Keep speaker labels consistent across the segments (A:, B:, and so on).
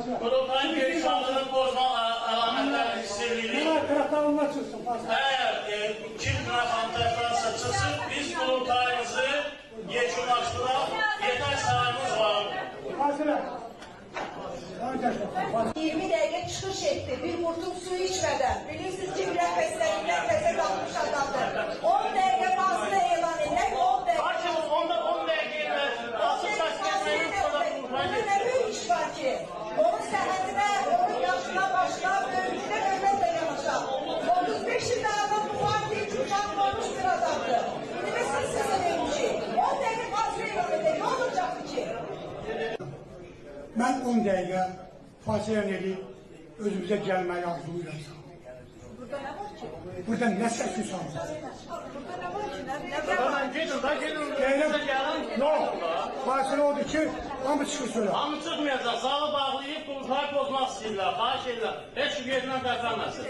A: Kurultayın görüşlerinin bozma alametlerini hissedildik. Eğer kim rakamlarsa çıksın, biz kurultayımızı yekunlaştıran yeter sayımız var.
B: 20 dakika çıkış etti. Bir kurtum su içmeden. Bilirsiniz ki birer nefese kalmış adamdır. 10 dakika fazla elan eder. 10 dakika.
A: Kaçımız 10 dakika gelmez. Asıl saçmalmayın.
B: Burada ne büyük iş var ki? Onun senetine, onun yaşına başka bölümüne hürmetle yanaşan. 35 yılda adam bu partiyi çıkan olmuş bir adamdı. Şimdi de siz neymiş? 10 dakika fazla elan eder. Ne olacaktı ki?
C: Ben 10 dakika fasiyen edip özümüze gelmeyi arzuluyum.
B: Burada ne var ki?
C: Burada ne sessiz aldı?
B: Burada ne var ki?
C: Gelin. Yok. Fasiye oldu ki hamı çıkır söyle.
A: Hamı çıkmayacaq. Zalı bağlayıb kurultayı bozmaq istəyirlər. Xahiş edirlər. Heç bir yerindən qəzənməsin.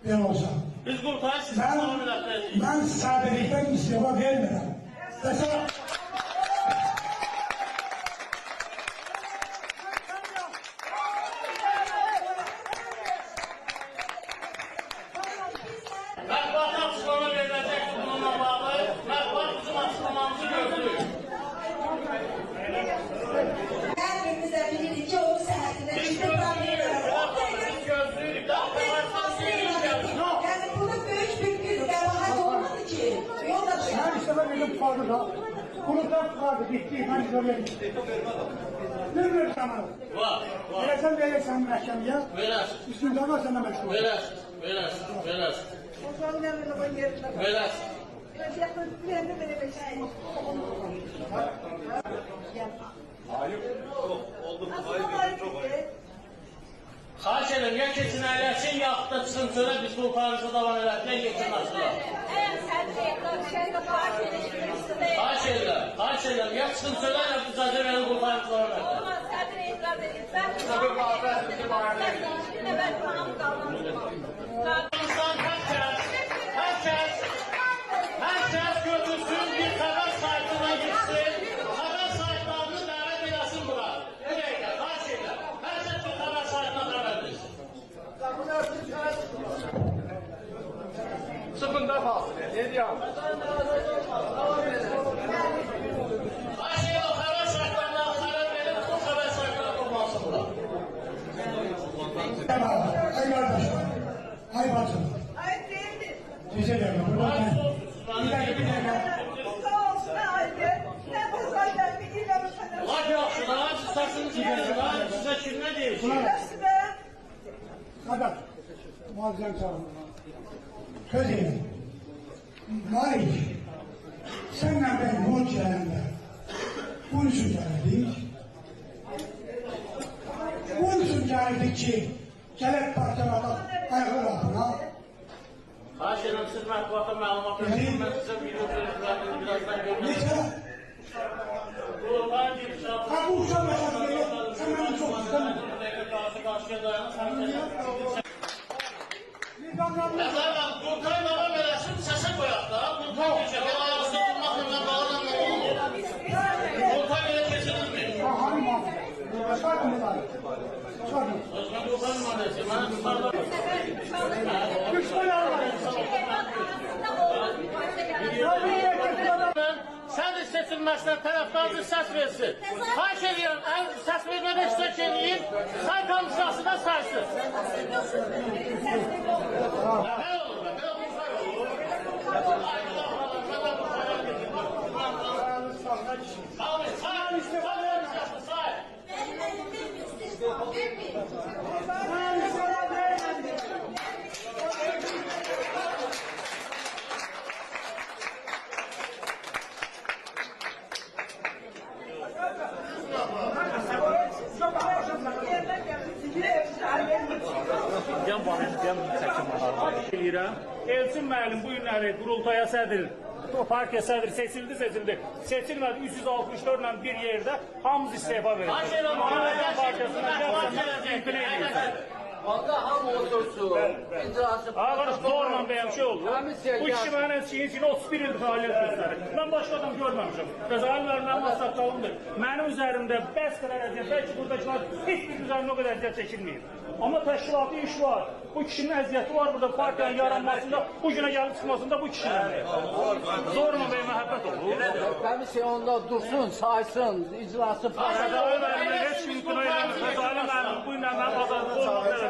C: Ben olsa.
A: Biz kurultayı sizin sana millətləyirik.
C: Ben sadelikten istifa vermem. Mesela
A: Mətbuat açıqlama veriləcəkdir bununla bağlı. Mətbuat bizim açıqlamamızı gördük.
B: Her birimiz de bilirik ki o senetine
A: Biz
B: çıkıp
A: gözlüyük.
B: yani burada büyük bir kabahat olmadı ki. Yolda
C: her istifa dedim fabrika. Kurultan çıkardı. Bitti. Ben şöyle gitti. Ne böyle zaman?
A: Var.
C: Verirsen mahkemeye.
A: Verərsiniz.
C: Üstünde varsa ne meşgul.
A: Verərsiniz. Xahiş edirəm, ya keçin əyləsin, yaxud da çıxın çölə, biz kurultayımızı davam edəkdən yekunlaşdıraq. Xahiş edirəm, ya çıxın çölə, ya icazə verin kurultayımızı davam edək. Herkes götürsün bir haber saytına gitsin. Haber saytlarını davet edesin bura. Buraya gel, kaç şeyler. Herkes bir haber saytına davet etsin.
D: Sıfırda fasile, ne diyorum?
A: Kaç şeyler haber saytlarına haber verin, bu haber saytlarına toplansın bura.
C: Ay kardeşim. Ay bacım. Teşekkür ederim.
A: Kaç olsun,
C: Bir dakika.
A: Ulan yaxşı, daha səsinizi verin, daha sizə kimə deyir?
C: Kadar. Muazzam sağ olun. Söz edin. Malik. Senle ben yol çevremde. Bunun için geldik. Bunun için geldik ki gelip parçalamak ayaklar altına.
A: Xahiş edirəm, siz mətbuata məlumat verin, mən sizə video verirəm, birazdan görürəm.
C: Neçə?
A: Kurultayın girişatı.
C: Ha bu uşaq məsələsində yox. Sen beni çok istemiyorsun.
A: Qarşı-qarşıya dayanır, sən
C: Nizamlarını
A: Məsələn, kurultay davam eləsin, səsə qoyaq da. Kurultay keçək, ayağınızda durmaqla bağlanma olmur. Kurultay belə keçirilmir.
C: hanım var. Çıkartın bunları. Çıkartın.
A: Özmən kurultay nümayəndəsi, mənə tutarlar.
C: Üç tane var.
A: Sədr seçilməsinə tərəfdardır, səs versin. Xahiş edirəm, səs vermədə iştirak edin, say komisyası da saysın. Nə olur, belə bu say olur. Say.
E: Elçin müəllim bu günləri qurultaya sədr, partiya sədr seçildi. Seçilmədi 364 ilə bir yerdə hamımız istefa verir.
A: Xahiş edirəm,
E: Partiyasına gəlsin, imtina edirsən.
D: Onda hamı otursun. İcrası.
E: Arkadaş zorla beyan şey oldu.
D: Komissiya
E: Bu kişi
D: gəlsin.
E: mənim içine 31 ildir fəaliyyət göstərir. Mən başqa adam görməmişim. Cəzaevləri mənim masraflarımdır. Mənim üzərimdə bəs qədər əziyyət, bəlkə buradakılar heç bir üzərində o qədər əziyyət çəkilməyib. Amma təşkilatı iş var. Bu kişinin əziyyəti var burada partiyanın yaranmasında, bu günə gəlib çıxmasında bu kişinin. Zorla beyan məhəbbət olur.
D: Komissiya onda dursun, saysın, icrası falan.
E: Cəzaevlərində heç kim imtina edilmir. Cəzaevlərində bu ilə mən azadlığı olmaq üzrə